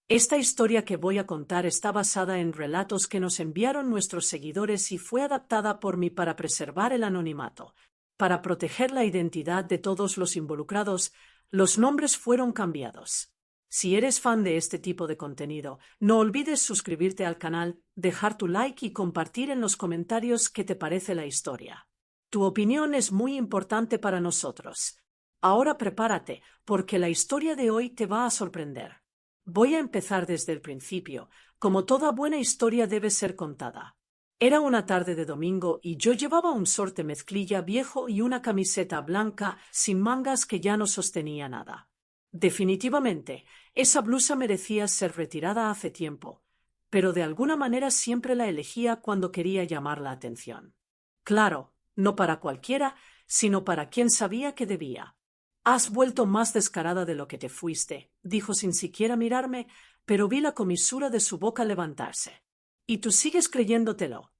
Esta historia que voy a contar está basada en relatos que nos enviaron nuestros seguidores y fue adaptada por mí para preservar el anonimato. Para proteger la identidad de todos los involucrados, los nombres fueron cambiados. Si eres fan de este tipo de contenido, no olvides suscribirte al canal, dejar tu like y compartir en los comentarios qué te parece la historia. Tu opinión es muy importante para nosotros. Ahora prepárate, porque la historia de hoy te va a sorprender. Voy a empezar desde el principio, como toda buena historia debe ser contada. Era una tarde de domingo y yo llevaba un short de mezclilla viejo y una camiseta blanca sin mangas que ya no sostenía nada. Definitivamente, esa blusa merecía ser retirada hace tiempo, pero de alguna manera siempre la elegía cuando quería llamar la atención. Claro, no para cualquiera, sino para quien sabía que debía. Has vuelto más descarada de lo que te fuiste, dijo sin siquiera mirarme, pero vi la comisura de su boca levantarse. ¿Y tú sigues creyéndotelo?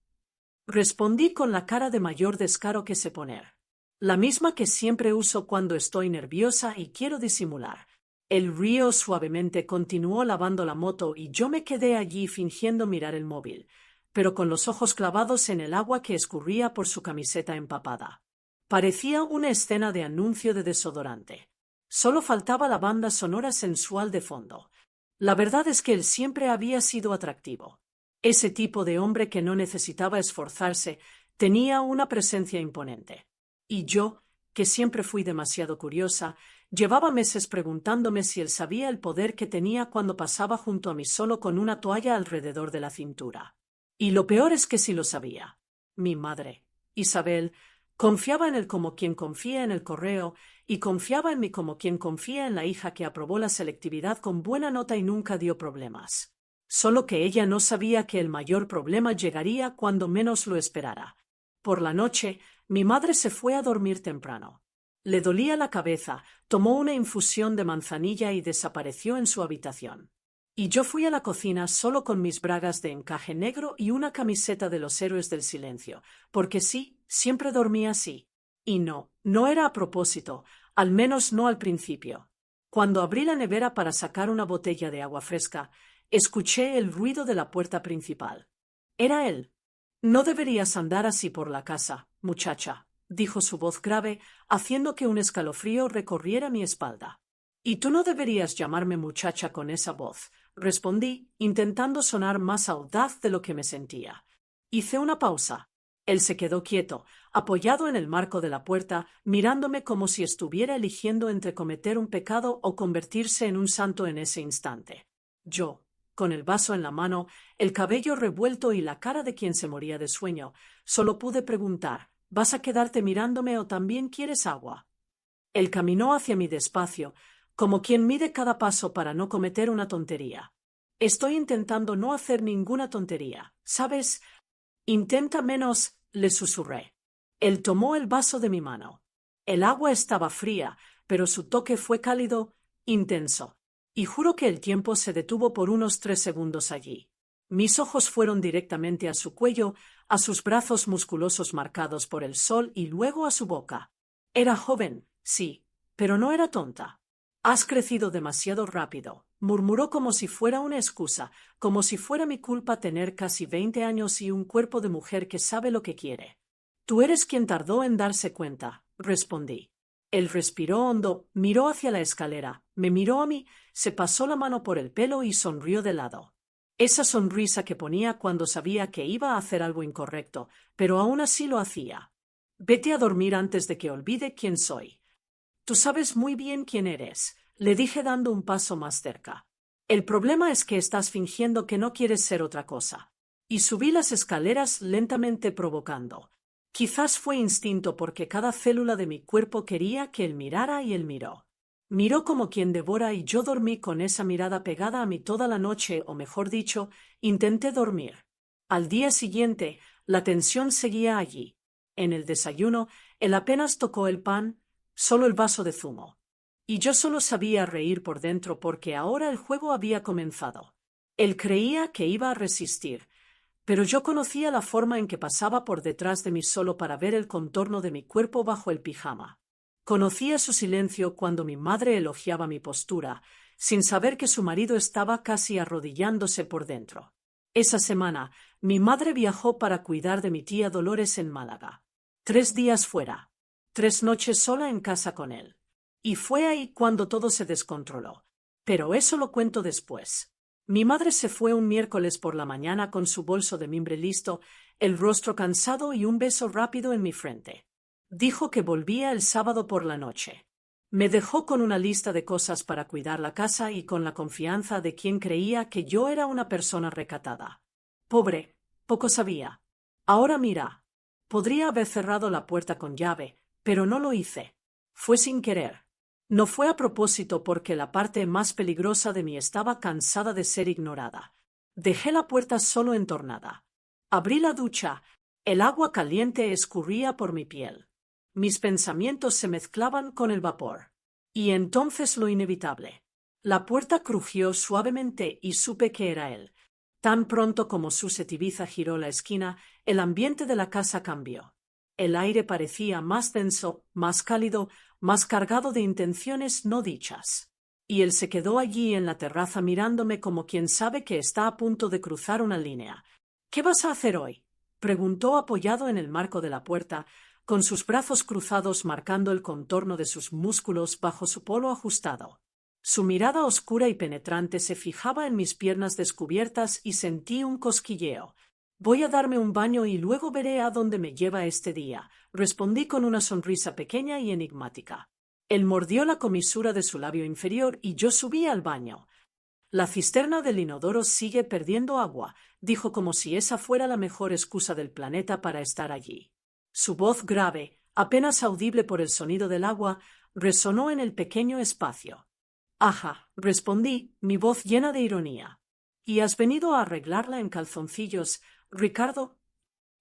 Respondí con la cara de mayor descaro que sé poner. La misma que siempre uso cuando estoy nerviosa y quiero disimular. El río suavemente continuó lavando la moto y yo me quedé allí fingiendo mirar el móvil, pero con los ojos clavados en el agua que escurría por su camiseta empapada. Parecía una escena de anuncio de desodorante. Solo faltaba la banda sonora sensual de fondo. La verdad es que él siempre había sido atractivo. Ese tipo de hombre que no necesitaba esforzarse tenía una presencia imponente. Y yo, que siempre fui demasiado curiosa, llevaba meses preguntándome si él sabía el poder que tenía cuando pasaba junto a mí solo con una toalla alrededor de la cintura. Y lo peor es que sí lo sabía. Mi madre, Isabel, confiaba en él como quien confía en el correo y confiaba en mí como quien confía en la hija que aprobó la selectividad con buena nota y nunca dio problemas. Solo que ella no sabía que el mayor problema llegaría cuando menos lo esperara. Por la noche, mi madre se fue a dormir temprano. Le dolía la cabeza, tomó una infusión de manzanilla y desapareció en su habitación. Y yo fui a la cocina solo con mis bragas de encaje negro y una camiseta de los héroes del silencio, porque sí, siempre dormía así. Y no, no era a propósito, al menos no al principio. Cuando abrí la nevera para sacar una botella de agua fresca, escuché el ruido de la puerta principal. Era él. No deberías andar así por la casa, muchacha, dijo su voz grave, haciendo que un escalofrío recorriera mi espalda. Y tú no deberías llamarme muchacha con esa voz, respondí, intentando sonar más audaz de lo que me sentía. Hice una pausa. Él se quedó quieto, apoyado en el marco de la puerta, mirándome como si estuviera eligiendo entre cometer un pecado o convertirse en un santo en ese instante. Yo, con el vaso en la mano, el cabello revuelto y la cara de quien se moría de sueño, solo pude preguntar: ¿vas a quedarte mirándome o también quieres agua? Él caminó hacia mí despacio, como quien mide cada paso para no cometer una tontería. Estoy intentando no hacer ninguna tontería, ¿sabes? Intenta menos, le susurré. Él tomó el vaso de mi mano. El agua estaba fría, pero su toque fue cálido, intenso. Y juro que el tiempo se detuvo por unos 3 segundos allí. Mis ojos fueron directamente a su cuello, a sus brazos musculosos marcados por el sol y luego a su boca. Era joven, sí, pero no era tonta. Has crecido demasiado rápido, murmuró como si fuera una excusa, como si fuera mi culpa tener casi 20 años y un cuerpo de mujer que sabe lo que quiere. Tú eres quien tardó en darse cuenta, respondí. Él respiró hondo, miró hacia la escalera, me miró a mí, se pasó la mano por el pelo y sonrió de lado. Esa sonrisa que ponía cuando sabía que iba a hacer algo incorrecto, pero aún así lo hacía. Vete a dormir antes de que olvide quién soy. Tú sabes muy bien quién eres, le dije dando un paso más cerca. El problema es que estás fingiendo que no quieres ser otra cosa. Y subí las escaleras lentamente provocando. Quizás fue instinto porque cada célula de mi cuerpo quería que él mirara y él miró. Miró como quien devora y yo dormí con esa mirada pegada a mí toda la noche, o mejor dicho, intenté dormir. Al día siguiente, la tensión seguía allí. En el desayuno, él apenas tocó el pan, solo el vaso de zumo. Y yo solo sabía reír por dentro porque ahora el juego había comenzado. Él creía que iba a resistir, pero yo conocía la forma en que pasaba por detrás de mí solo para ver el contorno de mi cuerpo bajo el pijama. Conocía su silencio cuando mi madre elogiaba mi postura, sin saber que su marido estaba casi arrodillándose por dentro. Esa semana, mi madre viajó para cuidar de mi tía Dolores en Málaga. 3 días fuera. 3 noches sola en casa con él. Y fue ahí cuando todo se descontroló. Pero eso lo cuento después. Mi madre se fue un miércoles por la mañana con su bolso de mimbre listo, el rostro cansado y un beso rápido en mi frente. Dijo que volvía el sábado por la noche. Me dejó con una lista de cosas para cuidar la casa y con la confianza de quien creía que yo era una persona recatada. Pobre, poco sabía. Ahora mira. Podría haber cerrado la puerta con llave, pero no lo hice. Fue sin querer. No fue a propósito porque la parte más peligrosa de mí estaba cansada de ser ignorada. Dejé la puerta solo entornada. Abrí la ducha. El agua caliente escurría por mi piel. Mis pensamientos se mezclaban con el vapor. Y entonces lo inevitable. La puerta crujió suavemente y supe que era él. Tan pronto como Susetibiza giró la esquina, el ambiente de la casa cambió. El aire parecía más denso, más cálido, más cargado de intenciones no dichas. Y él se quedó allí en la terraza mirándome como quien sabe que está a punto de cruzar una línea. —¿Qué vas a hacer hoy? —preguntó apoyado en el marco de la puerta, con sus brazos cruzados marcando el contorno de sus músculos bajo su polo ajustado. Su mirada oscura y penetrante se fijaba en mis piernas descubiertas y sentí un cosquilleo. —Voy a darme un baño y luego veré a dónde me lleva este día —respondí con una sonrisa pequeña y enigmática. Él mordió la comisura de su labio inferior y yo subí al baño. —La cisterna del inodoro sigue perdiendo agua —dijo como si esa fuera la mejor excusa del planeta para estar allí. Su voz grave, apenas audible por el sonido del agua, resonó en el pequeño espacio. —Ajá —respondí, mi voz llena de ironía—. ¿Y has venido a arreglarla en calzoncillos, Ricardo?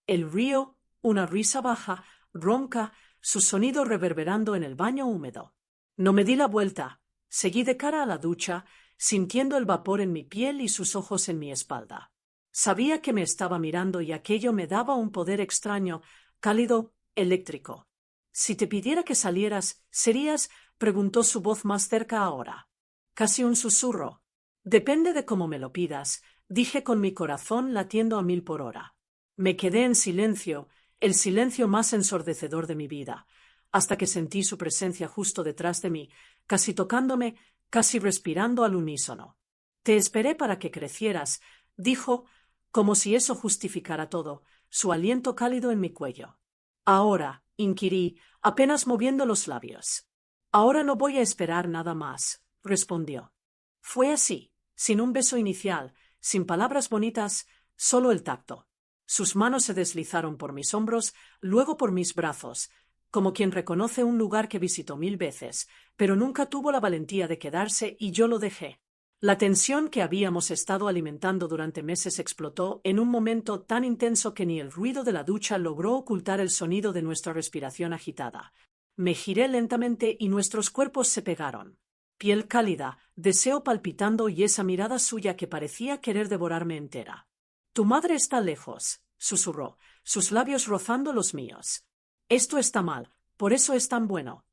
El río, una risa baja, ronca, su sonido reverberando en el baño húmedo. No me di la vuelta. Seguí de cara a la ducha, sintiendo el vapor en mi piel y sus ojos en mi espalda. Sabía que me estaba mirando y aquello me daba un poder extraño, cálido, eléctrico. —Si te pidiera que salieras, ¿serías? —preguntó su voz más cerca ahora. Casi un susurro. —Depende de cómo me lo pidas —dije con mi corazón latiendo a 1000 por hora. Me quedé en silencio, el silencio más ensordecedor de mi vida, hasta que sentí su presencia justo detrás de mí, casi tocándome, casi respirando al unísono. —Te esperé para que crecieras —dijo, como si eso justificara todo, su aliento cálido en mi cuello. —Ahora —inquirí, apenas moviendo los labios. —Ahora no voy a esperar nada más —respondió. Fue así, sin un beso inicial, sin palabras bonitas, solo el tacto. Sus manos se deslizaron por mis hombros, luego por mis brazos, como quien reconoce un lugar que visitó 1000 veces, pero nunca tuvo la valentía de quedarse y yo lo dejé. La tensión que habíamos estado alimentando durante meses explotó en un momento tan intenso que ni el ruido de la ducha logró ocultar el sonido de nuestra respiración agitada. Me giré lentamente y nuestros cuerpos se pegaron. Piel cálida, deseo palpitando y esa mirada suya que parecía querer devorarme entera. —Tu madre está lejos —susurró, sus labios rozando los míos. —Esto está mal, por eso es tan bueno.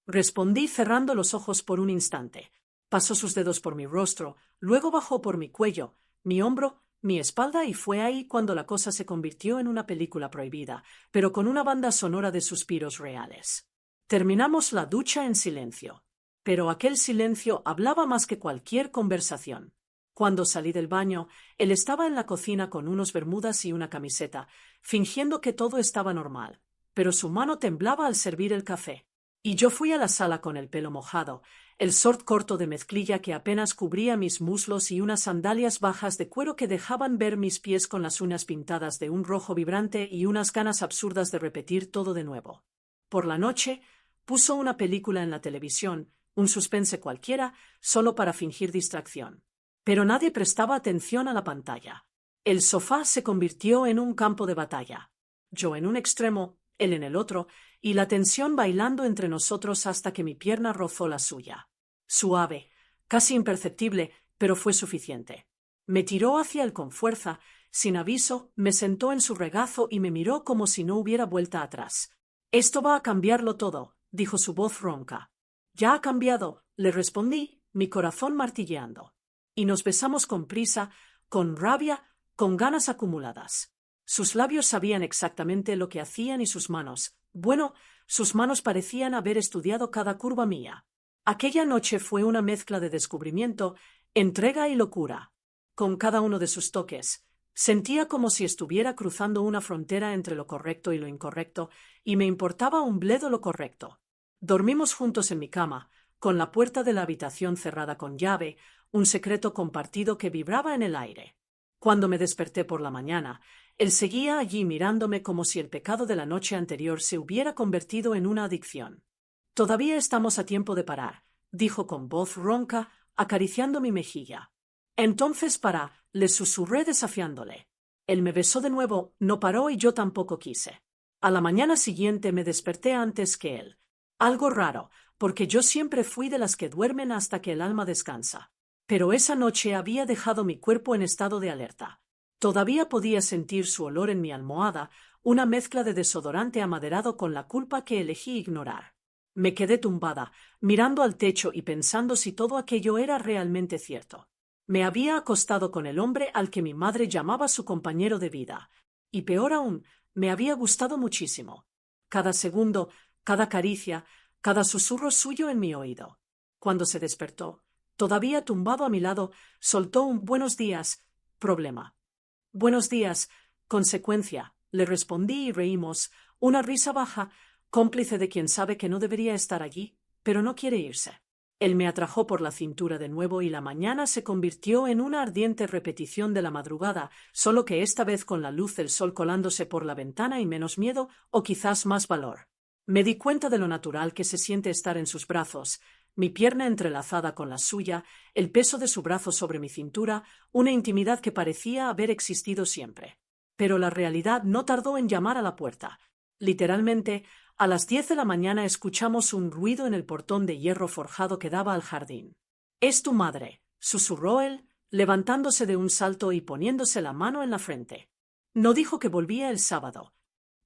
Respondí cerrando los ojos por un instante. Pasó sus dedos por mi rostro, luego bajó por mi cuello, mi hombro, mi espalda y fue ahí cuando la cosa se convirtió en una película prohibida, pero con una banda sonora de suspiros reales. Terminamos la ducha en silencio. Pero aquel silencio hablaba más que cualquier conversación. Cuando salí del baño, él estaba en la cocina con unos bermudas y una camiseta, fingiendo que todo estaba normal, pero su mano temblaba al servir el café. Y yo fui a la sala con el pelo mojado, el short corto de mezclilla que apenas cubría mis muslos y unas sandalias bajas de cuero que dejaban ver mis pies con las uñas pintadas de un rojo vibrante y unas ganas absurdas de repetir todo de nuevo. Por la noche, puso una película en la televisión, un suspense cualquiera, solo para fingir distracción. Pero nadie prestaba atención a la pantalla. El sofá se convirtió en un campo de batalla. Yo en un extremo, él en el otro, y la tensión bailando entre nosotros hasta que mi pierna rozó la suya. Suave, casi imperceptible, pero fue suficiente. Me tiró hacia él con fuerza, sin aviso, me sentó en su regazo y me miró como si no hubiera vuelta atrás. —Esto va a cambiarlo todo —dijo su voz ronca. —Ya ha cambiado —le respondí, mi corazón martilleando. Y nos besamos con prisa, con rabia, con ganas acumuladas. Sus labios sabían exactamente lo que hacían y sus manos, bueno, sus manos parecían haber estudiado cada curva mía. Aquella noche fue una mezcla de descubrimiento, entrega y locura. Con cada uno de sus toques, sentía como si estuviera cruzando una frontera entre lo correcto y lo incorrecto, y me importaba un bledo lo correcto. Dormimos juntos en mi cama, con la puerta de la habitación cerrada con llave, un secreto compartido que vibraba en el aire. Cuando me desperté por la mañana, él seguía allí mirándome como si el pecado de la noche anterior se hubiera convertido en una adicción. Todavía estamos a tiempo de parar, dijo con voz ronca, acariciando mi mejilla. Entonces le susurré desafiándole. Él me besó de nuevo, no paró y yo tampoco quise. A la mañana siguiente me desperté antes que él. Algo raro, porque yo siempre fui de las que duermen hasta que el alma descansa. Pero esa noche había dejado mi cuerpo en estado de alerta. Todavía podía sentir su olor en mi almohada, una mezcla de desodorante amaderado con la culpa que elegí ignorar. Me quedé tumbada, mirando al techo y pensando si todo aquello era realmente cierto. Me había acostado con el hombre al que mi madre llamaba su compañero de vida. Y peor aún, me había gustado muchísimo. Cada segundo, cada caricia, cada susurro suyo en mi oído. Cuando se despertó, todavía tumbado a mi lado, soltó un buenos días, problema. Buenos días, consecuencia, le respondí y reímos, una risa baja, cómplice de quien sabe que no debería estar allí, pero no quiere irse. Él me atrajo por la cintura de nuevo y la mañana se convirtió en una ardiente repetición de la madrugada, solo que esta vez con la luz del sol colándose por la ventana y menos miedo, o quizás más valor. Me di cuenta de lo natural que se siente estar en sus brazos, mi pierna entrelazada con la suya, el peso de su brazo sobre mi cintura, una intimidad que parecía haber existido siempre. Pero la realidad no tardó en llamar a la puerta. Literalmente, a las 10 de la mañana escuchamos un ruido en el portón de hierro forjado que daba al jardín. «Es tu madre», susurró él, levantándose de un salto y poniéndose la mano en la frente. No dijo que volvía el sábado.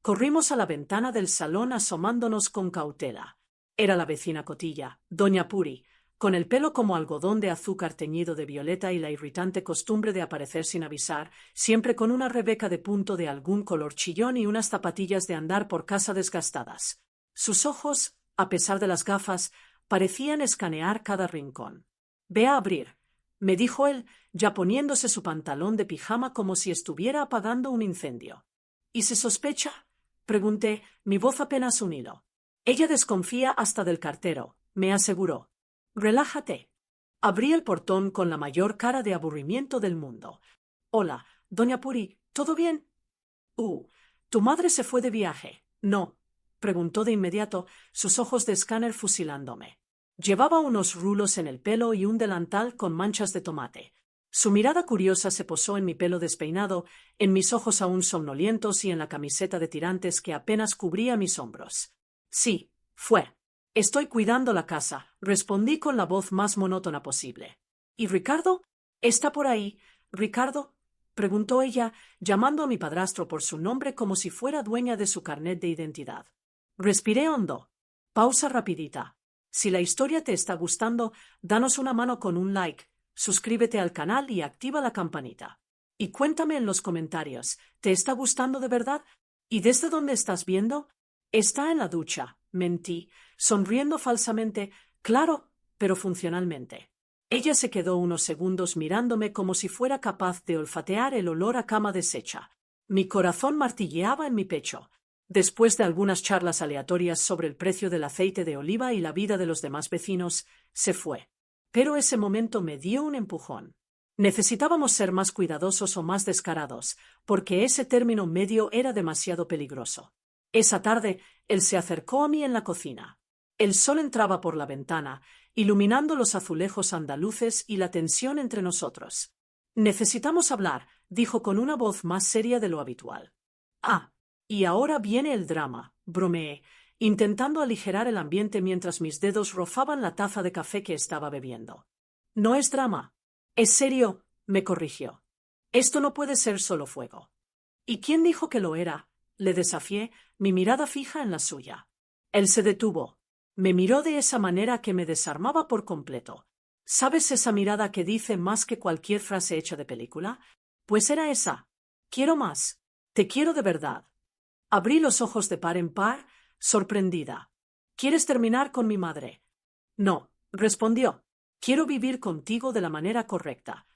Corrimos a la ventana del salón asomándonos con cautela. Era la vecina Cotilla, doña Puri, con el pelo como algodón de azúcar teñido de violeta y la irritante costumbre de aparecer sin avisar, siempre con una rebeca de punto de algún color chillón y unas zapatillas de andar por casa desgastadas. Sus ojos, a pesar de las gafas, parecían escanear cada rincón. «Ve a abrir», me dijo él, ya poniéndose su pantalón de pijama como si estuviera apagando un incendio. «¿Y se sospecha?», pregunté, mi voz apenas un hilo. «Ella desconfía hasta del cartero», me aseguró. «Relájate». Abrí el portón con la mayor cara de aburrimiento del mundo. «Hola, doña Puri, ¿todo bien?» ¿Tu madre se fue de viaje?» «No», preguntó de inmediato, sus ojos de escáner fusilándome. Llevaba unos rulos en el pelo y un delantal con manchas de tomate. Su mirada curiosa se posó en mi pelo despeinado, en mis ojos aún somnolientos y en la camiseta de tirantes que apenas cubría mis hombros. «Sí, fue. Estoy cuidando la casa», respondí con la voz más monótona posible. «¿Y Ricardo? ¿Está por ahí, Ricardo?», preguntó ella, llamando a mi padrastro por su nombre como si fuera dueña de su carnet de identidad. Respiré hondo. Pausa rapidita. Si la historia te está gustando, danos una mano con un like, suscríbete al canal y activa la campanita. Y cuéntame en los comentarios, ¿te está gustando de verdad? ¿Y desde dónde estás viendo? «Está en la ducha», mentí, sonriendo falsamente, claro, pero funcionalmente. Ella se quedó unos segundos mirándome como si fuera capaz de olfatear el olor a cama deshecha. Mi corazón martilleaba en mi pecho. Después de algunas charlas aleatorias sobre el precio del aceite de oliva y la vida de los demás vecinos, se fue. Pero ese momento me dio un empujón. Necesitábamos ser más cuidadosos o más descarados, porque ese término medio era demasiado peligroso. Esa tarde, él se acercó a mí en la cocina. El sol entraba por la ventana, iluminando los azulejos andaluces y la tensión entre nosotros. «Necesitamos hablar», dijo con una voz más seria de lo habitual. «Ah, y ahora viene el drama», bromeé, intentando aligerar el ambiente mientras mis dedos rozaban la taza de café que estaba bebiendo. «No es drama. Es serio», me corrigió. «Esto no puede ser solo fuego». «¿Y quién dijo que lo era?», le desafié, mi mirada fija en la suya. Él se detuvo. Me miró de esa manera que me desarmaba por completo. ¿Sabes esa mirada que dice más que cualquier frase hecha de película? Pues era esa. Quiero más. Te quiero de verdad. Abrí los ojos de par en par, sorprendida. ¿Quieres terminar con mi madre? No, respondió. Quiero vivir contigo de la manera correcta.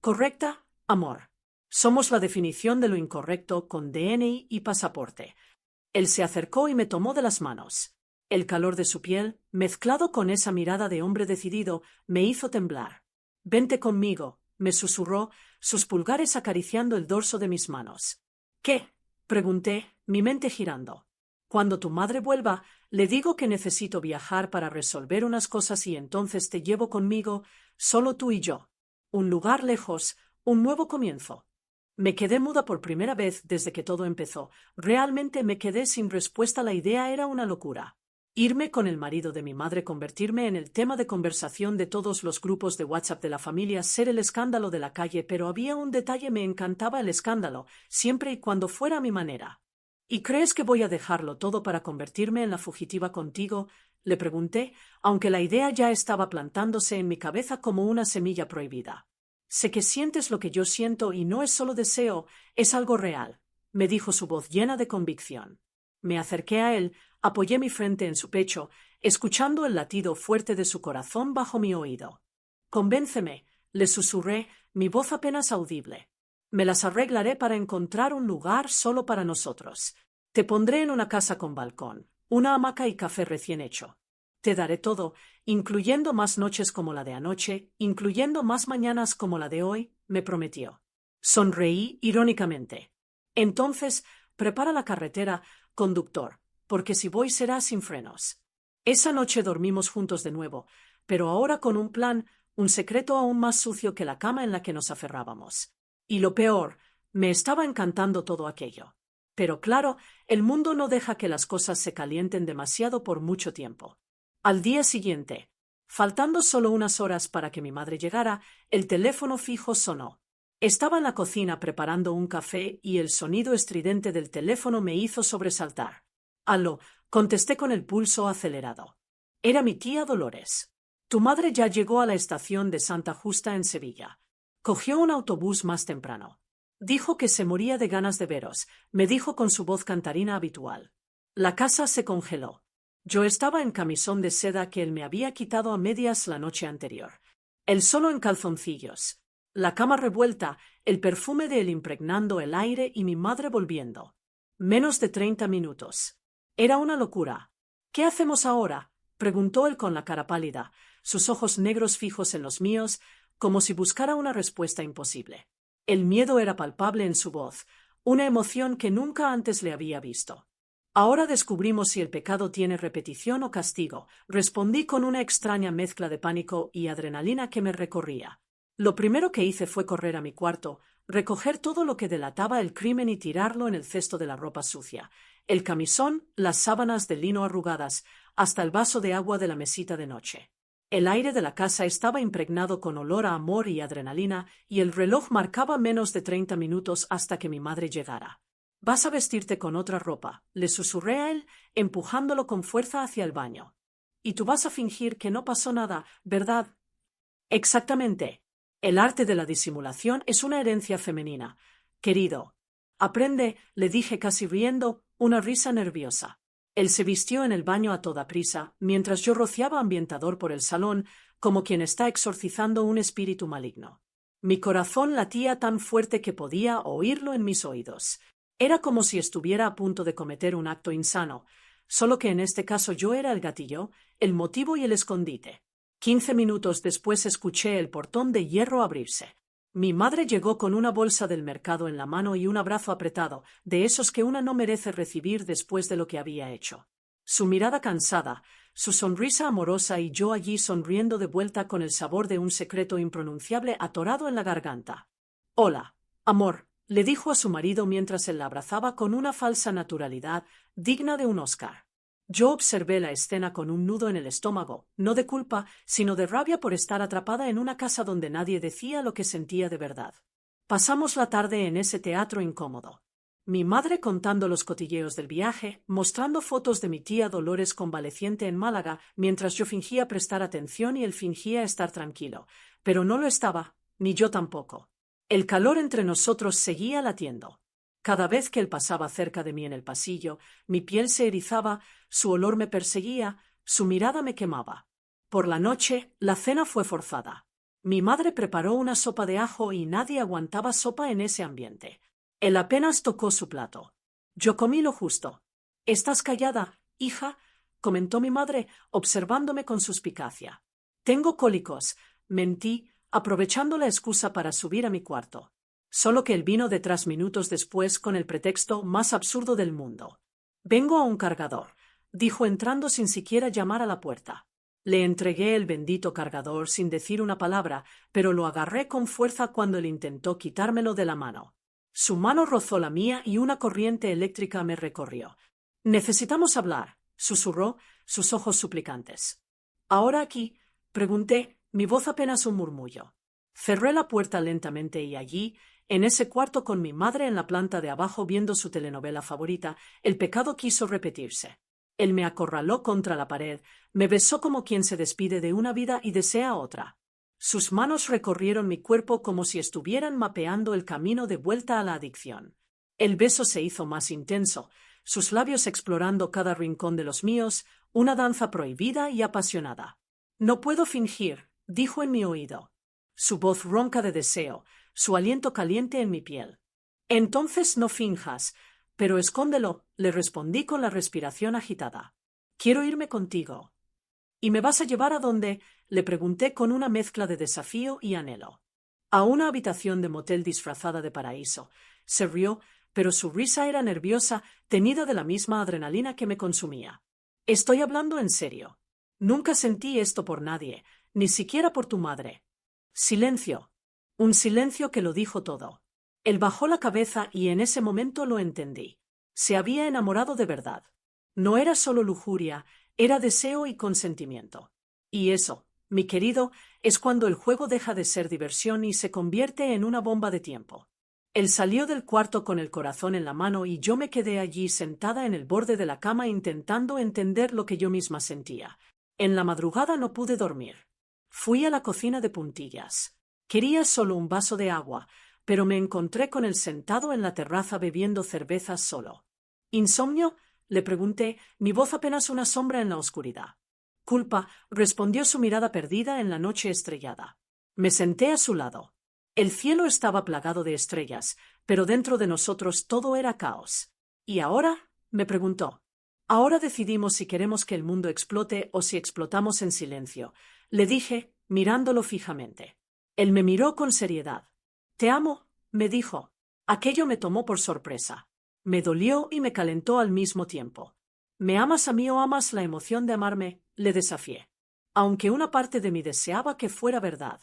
¿Correcta, amor? Somos la definición de lo incorrecto con DNI y pasaporte. Él se acercó y me tomó de las manos. El calor de su piel, mezclado con esa mirada de hombre decidido, me hizo temblar. Vente conmigo, me susurró, sus pulgares acariciando el dorso de mis manos. ¿Qué? Pregunté, mi mente girando. Cuando tu madre vuelva, le digo que necesito viajar para resolver unas cosas y entonces te llevo conmigo, solo tú y yo. Un lugar lejos, un nuevo comienzo. Me quedé muda por primera vez desde que todo empezó. Realmente me quedé sin respuesta. La idea era una locura. Irme con el marido de mi madre, convertirme en el tema de conversación de todos los grupos de WhatsApp de la familia, ser el escándalo de la calle, pero había un detalle: me encantaba el escándalo, siempre y cuando fuera a mi manera. ¿Y crees que voy a dejarlo todo para convertirme en la fugitiva contigo?, le pregunté, aunque la idea ya estaba plantándose en mi cabeza como una semilla prohibida. Sé que sientes lo que yo siento y no es solo deseo, es algo real, me dijo su voz llena de convicción. Me acerqué a él, apoyé mi frente en su pecho, escuchando el latido fuerte de su corazón bajo mi oído. Convénceme, le susurré, mi voz apenas audible. Me las arreglaré para encontrar un lugar solo para nosotros. Te pondré en una casa con balcón, una hamaca y café recién hecho. Te daré todo, incluyendo más noches como la de anoche, incluyendo más mañanas como la de hoy, me prometió. Sonreí irónicamente. Entonces, prepara la carretera, conductor, porque si voy será sin frenos. Esa noche dormimos juntos de nuevo, pero ahora con un plan, un secreto aún más sucio que la cama en la que nos aferrábamos. Y lo peor, me estaba encantando todo aquello. Pero claro, el mundo no deja que las cosas se calienten demasiado por mucho tiempo. Al día siguiente, faltando solo unas horas para que mi madre llegara, el teléfono fijo sonó. Estaba en la cocina preparando un café y el sonido estridente del teléfono me hizo sobresaltar. «Aló», contesté con el pulso acelerado. Era mi tía Dolores. «Tu madre ya llegó a la estación de Santa Justa en Sevilla. Cogió un autobús más temprano. Dijo que se moría de ganas de veros», me dijo con su voz cantarina habitual. La casa se congeló. Yo estaba en camisón de seda que él me había quitado a medias la noche anterior. Él solo en calzoncillos. La cama revuelta, el perfume de él impregnando el aire y mi madre volviendo. Menos de 30 minutos. Era una locura. «¿Qué hacemos ahora?», preguntó él con la cara pálida, sus ojos negros fijos en los míos, como si buscara una respuesta imposible. El miedo era palpable en su voz, una emoción que nunca antes le había visto. «Ahora descubrimos si el pecado tiene repetición o castigo», respondí con una extraña mezcla de pánico y adrenalina que me recorría. Lo primero que hice fue correr a mi cuarto, recoger todo lo que delataba el crimen y tirarlo en el cesto de la ropa sucia, el camisón, las sábanas de lino arrugadas, hasta el vaso de agua de la mesita de noche. El aire de la casa estaba impregnado con olor a amor y adrenalina, y el reloj marcaba menos de 30 minutos hasta que mi madre llegara. «Vas a vestirte con otra ropa», le susurré a él, empujándolo con fuerza hacia el baño. «Y tú vas a fingir que no pasó nada, ¿verdad?» «Exactamente. El arte de la disimulación es una herencia femenina. Querido. Aprende», le dije casi riendo, una risa nerviosa. Él se vistió en el baño a toda prisa, mientras yo rociaba ambientador por el salón, como quien está exorcizando un espíritu maligno. Mi corazón latía tan fuerte que podía oírlo en mis oídos. Era como si estuviera a punto de cometer un acto insano, solo que en este caso yo era el gatillo, el motivo y el escondite. 15 minutos después escuché el portón de hierro abrirse. Mi madre llegó con una bolsa del mercado en la mano y un abrazo apretado, de esos que una no merece recibir después de lo que había hecho. Su mirada cansada, su sonrisa amorosa y yo allí sonriendo de vuelta con el sabor de un secreto impronunciable atorado en la garganta. «Hola, amor», le dijo a su marido mientras él la abrazaba con una falsa naturalidad digna de un Oscar. Yo observé la escena con un nudo en el estómago, no de culpa, sino de rabia por estar atrapada en una casa donde nadie decía lo que sentía de verdad. Pasamos la tarde en ese teatro incómodo. Mi madre contando los cotilleos del viaje, mostrando fotos de mi tía Dolores convaleciente en Málaga, mientras yo fingía prestar atención y él fingía estar tranquilo. Pero no lo estaba, ni yo tampoco. El calor entre nosotros seguía latiendo. Cada vez que él pasaba cerca de mí en el pasillo, mi piel se erizaba, su olor me perseguía, su mirada me quemaba. Por la noche, la cena fue forzada. Mi madre preparó una sopa de ajo y nadie aguantaba sopa en ese ambiente. Él apenas tocó su plato. Yo comí lo justo. «¿Estás callada, hija?», comentó mi madre, observándome con suspicacia. «Tengo cólicos», mentí, aprovechando la excusa para subir a mi cuarto. Solo que él vino detrás minutos después con el pretexto más absurdo del mundo. «Vengo a un cargador», dijo entrando sin siquiera llamar a la puerta. Le entregué el bendito cargador sin decir una palabra, pero lo agarré con fuerza cuando él intentó quitármelo de la mano. Su mano rozó la mía y una corriente eléctrica me recorrió. «Necesitamos hablar», susurró, sus ojos suplicantes. «¿Ahora aquí?», pregunté, mi voz apenas un murmullo. Cerré la puerta lentamente y allí, en ese cuarto con mi madre en la planta de abajo viendo su telenovela favorita, el pecado quiso repetirse. Él me acorraló contra la pared, me besó como quien se despide de una vida y desea otra. Sus manos recorrieron mi cuerpo como si estuvieran mapeando el camino de vuelta a la adicción. El beso se hizo más intenso, sus labios explorando cada rincón de los míos, una danza prohibida y apasionada. «No puedo fingir», dijo en mi oído. Su voz ronca de deseo, su aliento caliente en mi piel. «Entonces no finjas, pero escóndelo», le respondí con la respiración agitada. «Quiero irme contigo». «¿Y me vas a llevar a dónde?», le pregunté con una mezcla de desafío y anhelo. «A una habitación de motel disfrazada de paraíso». Se rió, pero su risa era nerviosa, tenida de la misma adrenalina que me consumía. «Estoy hablando en serio. Nunca sentí esto por nadie, ni siquiera por tu madre». Silencio. Un silencio que lo dijo todo. Él bajó la cabeza y en ese momento lo entendí. Se había enamorado de verdad. No era solo lujuria, era deseo y consentimiento. Y eso, mi querido, es cuando el juego deja de ser diversión y se convierte en una bomba de tiempo. Él salió del cuarto con el corazón en la mano y yo me quedé allí sentada en el borde de la cama intentando entender lo que yo misma sentía. En la madrugada no pude dormir. Fui a la cocina de puntillas. Quería solo un vaso de agua, pero me encontré con él sentado en la terraza bebiendo cervezas solo. «¿Insomnio?», le pregunté, mi voz apenas una sombra en la oscuridad. «Culpa», respondió su mirada perdida en la noche estrellada. Me senté a su lado. El cielo estaba plagado de estrellas, pero dentro de nosotros todo era caos. «¿Y ahora?», me preguntó. «Ahora decidimos si queremos que el mundo explote o si explotamos en silencio», le dije, mirándolo fijamente. Él me miró con seriedad. «Te amo», me dijo. Aquello me tomó por sorpresa. Me dolió y me calentó al mismo tiempo. «¿Me amas a mí o amas la emoción de amarme?», le desafié. Aunque una parte de mí deseaba que fuera verdad.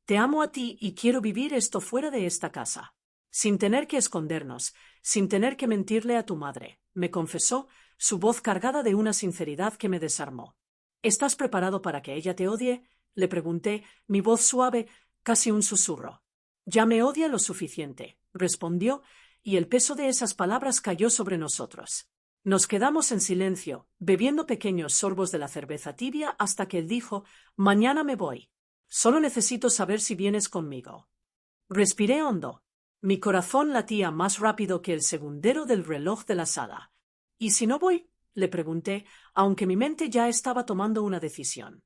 «Te amo a ti y quiero vivir esto fuera de esta casa. Sin tener que escondernos, sin tener que mentirle a tu madre», me confesó, su voz cargada de una sinceridad que me desarmó. «¿Estás preparado para que ella te odie?», le pregunté, mi voz suave, casi un susurro. «Ya me odia lo suficiente», respondió, y el peso de esas palabras cayó sobre nosotros. Nos quedamos en silencio, bebiendo pequeños sorbos de la cerveza tibia hasta que él dijo: «Mañana me voy. Solo necesito saber si vienes conmigo». Respiré hondo. Mi corazón latía más rápido que el segundero del reloj de la sala. «¿Y si no voy?», le pregunté, aunque mi mente ya estaba tomando una decisión.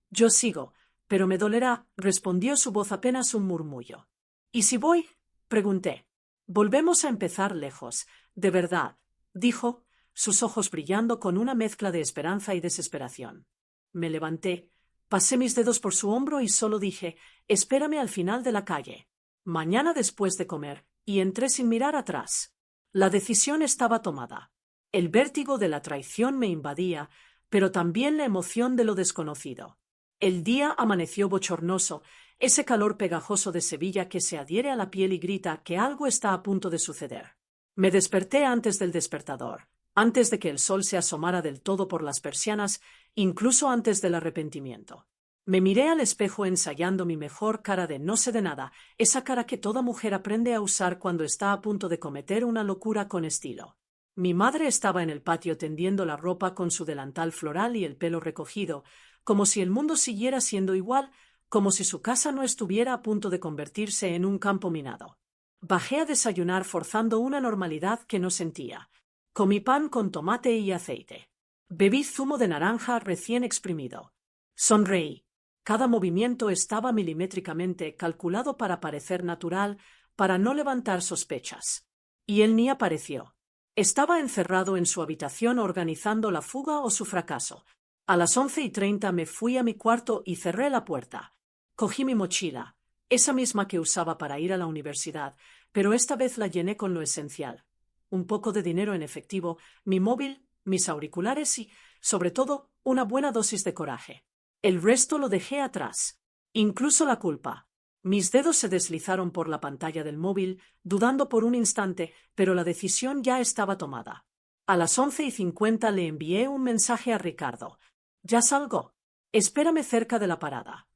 «Yo sigo, pero me dolerá», respondió su voz apenas un murmullo. «¿Y si voy?», pregunté. «Volvemos a empezar lejos, de verdad», dijo, sus ojos brillando con una mezcla de esperanza y desesperación. Me levanté, pasé mis dedos por su hombro y solo dije: «Espérame al final de la calle. Mañana después de comer», y entré sin mirar atrás. La decisión estaba tomada. El vértigo de la traición me invadía, pero también la emoción de lo desconocido. El día amaneció bochornoso, ese calor pegajoso de Sevilla que se adhiere a la piel y grita que algo está a punto de suceder. Me desperté antes del despertador, antes de que el sol se asomara del todo por las persianas, incluso antes del arrepentimiento. Me miré al espejo ensayando mi mejor cara de no sé de nada, esa cara que toda mujer aprende a usar cuando está a punto de cometer una locura con estilo. Mi madre estaba en el patio tendiendo la ropa con su delantal floral y el pelo recogido, como si el mundo siguiera siendo igual, como si su casa no estuviera a punto de convertirse en un campo minado. Bajé a desayunar forzando una normalidad que no sentía. Comí pan con tomate y aceite. Bebí zumo de naranja recién exprimido. Sonreí. Cada movimiento estaba milimétricamente calculado para parecer natural, para no levantar sospechas. Y él ni apareció. Estaba encerrado en su habitación organizando la fuga o su fracaso. A las 11:30 me fui a mi cuarto y cerré la puerta. Cogí mi mochila, esa misma que usaba para ir a la universidad, pero esta vez la llené con lo esencial. Un poco de dinero en efectivo, mi móvil, mis auriculares y, sobre todo, una buena dosis de coraje. El resto lo dejé atrás. Incluso la culpa. Mis dedos se deslizaron por la pantalla del móvil, dudando por un instante, pero la decisión ya estaba tomada. A las 11:50 le envié un mensaje a Ricardo. «Ya salgo. Espérame cerca de la parada».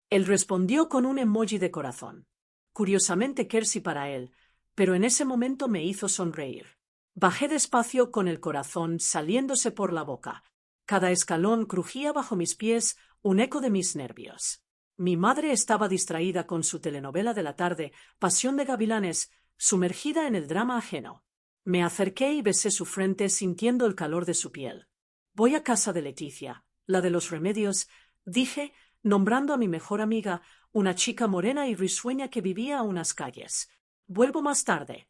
Él respondió con un emoji de corazón. Curiosamente cursi para él, pero en ese momento me hizo sonreír. Bajé despacio con el corazón saliéndose por la boca. Cada escalón crujía bajo mis pies, un eco de mis nervios. Mi madre estaba distraída con su telenovela de la tarde, Pasión de Gavilanes, sumergida en el drama ajeno. Me acerqué y besé su frente sintiendo el calor de su piel. «Voy a casa de Leticia, la de los remedios», dije, nombrando a mi mejor amiga, una chica morena y risueña que vivía a unas calles. «Vuelvo más tarde».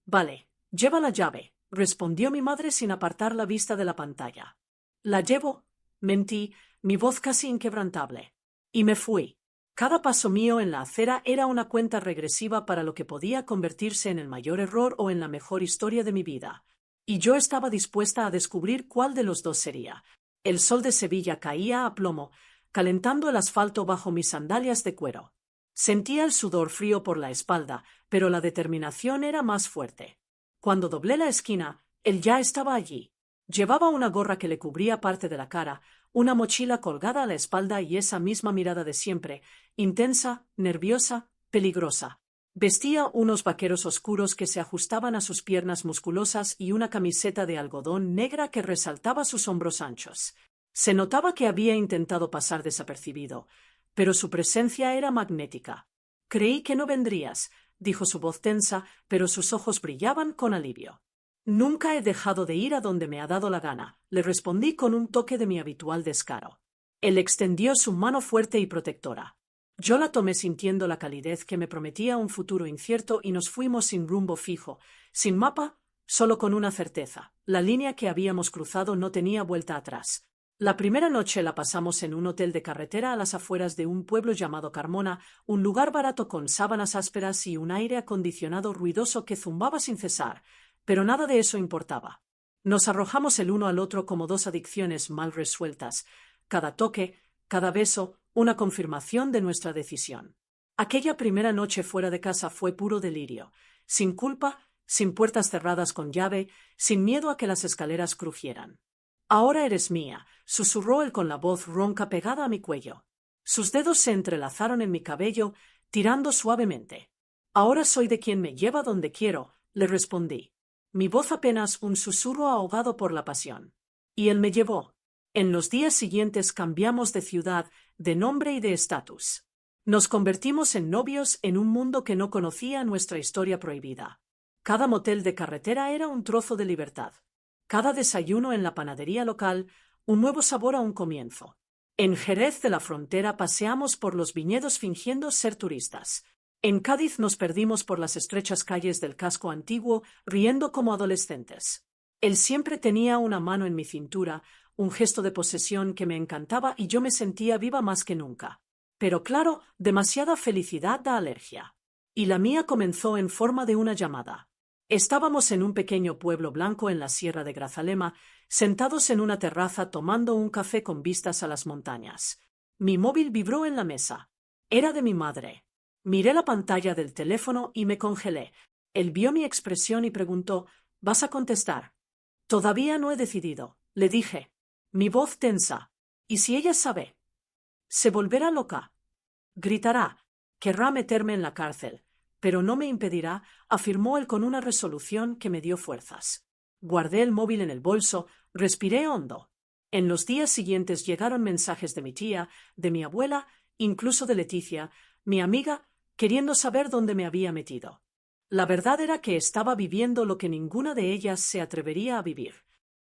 «Vale, lleva la llave», respondió mi madre sin apartar la vista de la pantalla. «La llevo», mentí, mi voz casi inquebrantable. Y me fui. Cada paso mío en la acera era una cuenta regresiva para lo que podía convertirse en el mayor error o en la mejor historia de mi vida. Y yo estaba dispuesta a descubrir cuál de los dos sería. El sol de Sevilla caía a plomo, calentando el asfalto bajo mis sandalias de cuero. Sentía el sudor frío por la espalda, pero la determinación era más fuerte. Cuando doblé la esquina, él ya estaba allí. Llevaba una gorra que le cubría parte de la cara, una mochila colgada a la espalda y esa misma mirada de siempre, intensa, nerviosa, peligrosa. Vestía unos vaqueros oscuros que se ajustaban a sus piernas musculosas y una camiseta de algodón negra que resaltaba sus hombros anchos. Se notaba que había intentado pasar desapercibido, pero su presencia era magnética. «Creí que no vendrías», dijo su voz tensa, pero sus ojos brillaban con alivio. «Nunca he dejado de ir a donde me ha dado la gana», le respondí con un toque de mi habitual descaro. Él extendió su mano fuerte y protectora. Yo la tomé sintiendo la calidez que me prometía un futuro incierto y nos fuimos sin rumbo fijo, sin mapa, solo con una certeza: la línea que habíamos cruzado no tenía vuelta atrás. La primera noche la pasamos en un hotel de carretera a las afueras de un pueblo llamado Carmona, un lugar barato con sábanas ásperas y un aire acondicionado ruidoso que zumbaba sin cesar, pero nada de eso importaba. Nos arrojamos el uno al otro como dos adicciones mal resueltas. Cada toque, cada beso, una confirmación de nuestra decisión. Aquella primera noche fuera de casa fue puro delirio, sin culpa, sin puertas cerradas con llave, sin miedo a que las escaleras crujieran. «Ahora eres mía», susurró él con la voz ronca pegada a mi cuello. Sus dedos se entrelazaron en mi cabello, tirando suavemente. «Ahora soy de quien me lleva donde quiero», le respondí. Mi voz apenas un susurro ahogado por la pasión. Y él me llevó. En los días siguientes cambiamos de ciudad, de nombre y de estatus. Nos convertimos en novios en un mundo que no conocía nuestra historia prohibida. Cada motel de carretera era un trozo de libertad. Cada desayuno en la panadería local, un nuevo sabor a un comienzo. En Jerez de la Frontera paseamos por los viñedos fingiendo ser turistas. En Cádiz nos perdimos por las estrechas calles del casco antiguo, riendo como adolescentes. Él siempre tenía una mano en mi cintura, un gesto de posesión que me encantaba y yo me sentía viva más que nunca. Pero claro, demasiada felicidad da alergia. Y la mía comenzó en forma de una llamada. Estábamos en un pequeño pueblo blanco en la sierra de Grazalema, sentados en una terraza tomando un café con vistas a las montañas. Mi móvil vibró en la mesa. Era de mi madre. Miré la pantalla del teléfono y me congelé. Él vio mi expresión y preguntó: «¿Vas a contestar?» «Todavía no he decidido», le dije. Mi voz tensa. «¿Y si ella sabe?» Se volverá loca. Gritará. Querrá meterme en la cárcel, pero no me impedirá, afirmó él con una resolución que me dio fuerzas. Guardé el móvil en el bolso, respiré hondo. En los días siguientes llegaron mensajes de mi tía, de mi abuela, incluso de Leticia, mi amiga, queriendo saber dónde me había metido. La verdad era que estaba viviendo lo que ninguna de ellas se atrevería a vivir.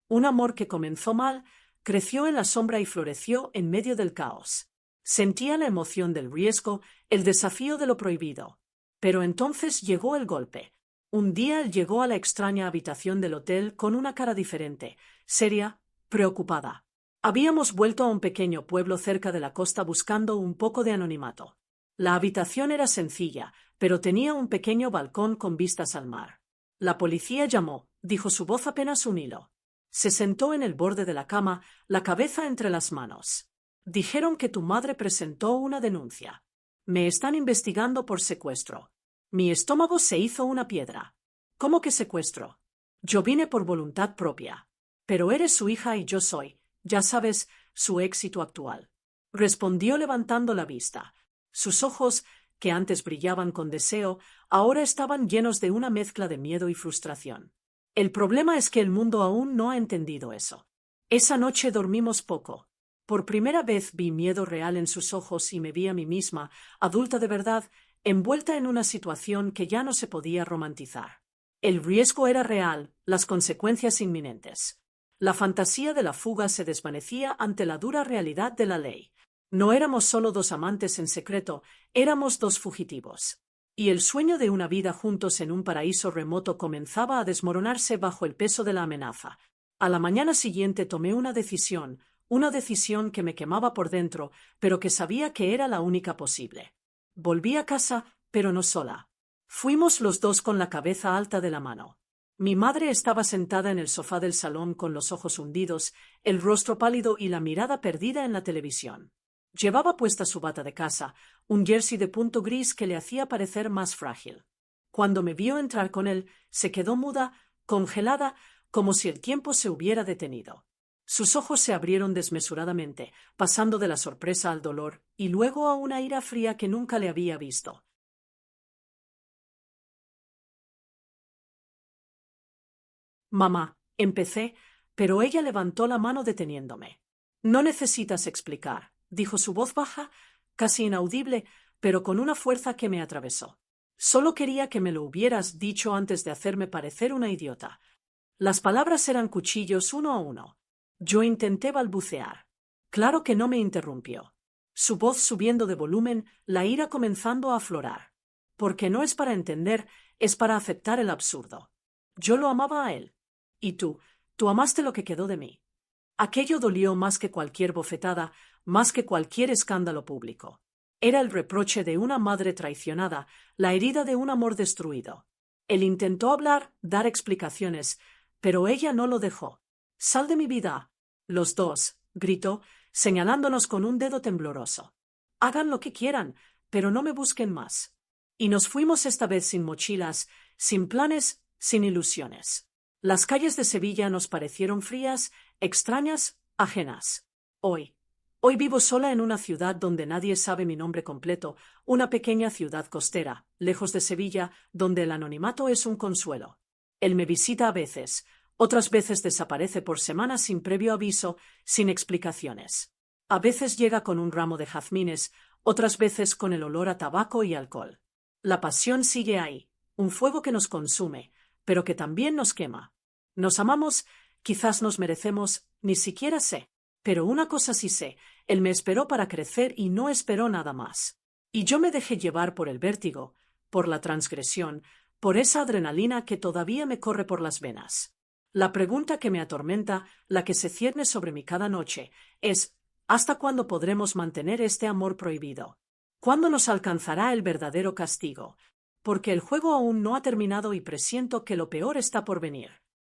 Un amor que comenzó mal, creció en la sombra y floreció en medio del caos. Sentía la emoción del riesgo, el desafío de lo prohibido. Pero entonces llegó el golpe. Un día él llegó a la extraña habitación del hotel con una cara diferente, seria, preocupada. Habíamos vuelto a un pequeño pueblo cerca de la costa buscando un poco de anonimato. La habitación era sencilla, pero tenía un pequeño balcón con vistas al mar. La policía llamó, dijo su voz apenas un hilo. Se sentó en el borde de la cama, la cabeza entre las manos. Dijeron que tu madre presentó una denuncia. Me están investigando por secuestro. Mi estómago se hizo una piedra. ¿Cómo que secuestro? Yo vine por voluntad propia. Pero eres su hija y yo soy, ya sabes, su éxito actual. Respondió levantando la vista. Sus ojos, que antes brillaban con deseo, ahora estaban llenos de una mezcla de miedo y frustración. El problema es que el mundo aún no ha entendido eso. Esa noche dormimos poco. Por primera vez vi miedo real en sus ojos y me vi a mí misma, adulta de verdad, envuelta en una situación que ya no se podía romantizar. El riesgo era real, las consecuencias inminentes. La fantasía de la fuga se desvanecía ante la dura realidad de la ley. No éramos solo dos amantes en secreto, éramos dos fugitivos. Y el sueño de una vida juntos en un paraíso remoto comenzaba a desmoronarse bajo el peso de la amenaza. A la mañana siguiente tomé una decisión que me quemaba por dentro, pero que sabía que era la única posible. Volví a casa, pero no sola. Fuimos los dos con la cabeza alta de la mano. Mi madre estaba sentada en el sofá del salón con los ojos hundidos, el rostro pálido y la mirada perdida en la televisión. Llevaba puesta su bata de casa, un jersey de punto gris que le hacía parecer más frágil. Cuando me vio entrar con él, se quedó muda, congelada, como si el tiempo se hubiera detenido. Sus ojos se abrieron desmesuradamente, pasando de la sorpresa al dolor, y luego a una ira fría que nunca le había visto. Mamá, empecé, pero ella levantó la mano deteniéndome. No necesitas explicar, dijo su voz baja, casi inaudible, pero con una fuerza que me atravesó. Solo quería que me lo hubieras dicho antes de hacerme parecer una idiota. Las palabras eran cuchillos uno a uno. Yo intenté balbucear. Claro que no me interrumpió. Su voz subiendo de volumen, la ira comenzando a aflorar. Porque no es para entender, es para aceptar el absurdo. Yo lo amaba a él. Y tú amaste lo que quedó de mí. Aquello dolió más que cualquier bofetada, más que cualquier escándalo público. Era el reproche de una madre traicionada, la herida de un amor destruido. Él intentó hablar, dar explicaciones, pero ella no lo dejó. «Sal de mi vida». Los dos, gritó, señalándonos con un dedo tembloroso. «Hagan lo que quieran, pero no me busquen más». Y nos fuimos esta vez sin mochilas, sin planes, sin ilusiones. Las calles de Sevilla nos parecieron frías, extrañas, ajenas. Hoy vivo sola en una ciudad donde nadie sabe mi nombre completo, una pequeña ciudad costera, lejos de Sevilla, donde el anonimato es un consuelo. Él me visita a veces, otras veces desaparece por semanas sin previo aviso, sin explicaciones. A veces llega con un ramo de jazmines, otras veces con el olor a tabaco y alcohol. La pasión sigue ahí, un fuego que nos consume, pero que también nos quema. Nos amamos, quizás nos merecemos, ni siquiera sé. Pero una cosa sí sé, él me esperó para crecer y no esperó nada más. Y yo me dejé llevar por el vértigo, por la transgresión, por esa adrenalina que todavía me corre por las venas. La pregunta que me atormenta, la que se cierne sobre mí cada noche, es ¿hasta cuándo podremos mantener este amor prohibido? ¿Cuándo nos alcanzará el verdadero castigo? Porque el juego aún no ha terminado y presiento que lo peor está por venir.